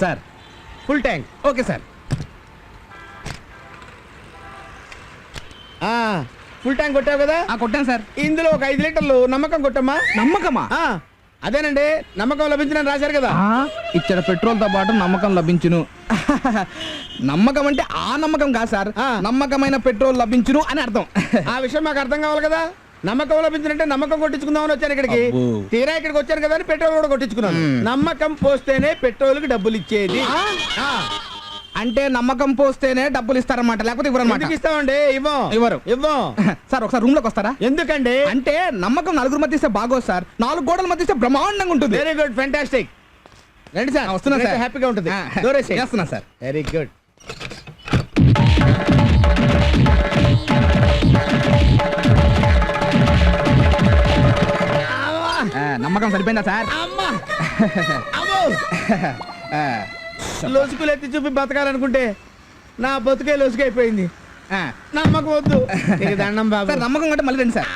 Sir full tank. Okay sir. Full tank కొట్టావు కదా? కొట్టాను సార్. ఇందులో ఒక 5 లీటర్లు నమ్మకం కొట్టమ్మా. నమ్మకమా? అదేనండి, నమ్మకం లభించిన రాశారు కదా. ఇచ్చట పెట్రోల్తో పాటు నమ్మకం లభించును. నమ్మకం అంటే ఆ నమ్మకం కాదు సార్, నమ్మకమైన పెట్రోల్ లభించును అని అర్థం. ఆ విషయం మాకు అర్థం కావాలి కదా. నమ్మకం లభించినంటే నమ్మకం కొట్టించుకుందామని వచ్చాను ఇక్కడికి. తీరా ఇక్కడికి వచ్చాను కదా అని పెట్రోల్ కూడా కొట్టించుకున్నాను. నమ్మకం పోస్తేనే పెట్రోల్ కి డబ్బులు ఇచ్చేది. అంటే నమ్మకం పోస్తేనే డబ్బులు ఇస్తారన్నమాట, లేకపోతే ఇవ్వరన్నమాట. ఇస్తామండి. ఇవ్వరు. సార్ ఒకసారి రూమ్ లోకి వస్తారా? ఎందుకండి? అంటే నమ్మకం నలుగురు మధ్య ఇస్తే బాగోదు సార్, 4 గోడల మధ్య ఇస్తే బ్రహ్మాండంగా ఉంటుంది. Very good, fantastic. రండి సార్. వస్తున్నా సార్. హ్యాపీగా ఉంటుంది. చేస్తున్నా సార్. Very good. నమ్మకం సరిపోయిందా సార్? లోసుకులు ఎత్తి చూపి బతకాలనుకుంటే నా బతుకే లోసుకైపోయింది. నమ్మకం వద్దు. దండం బాబు. నమ్మకం అంటే మళ్ళీ రండి సార్.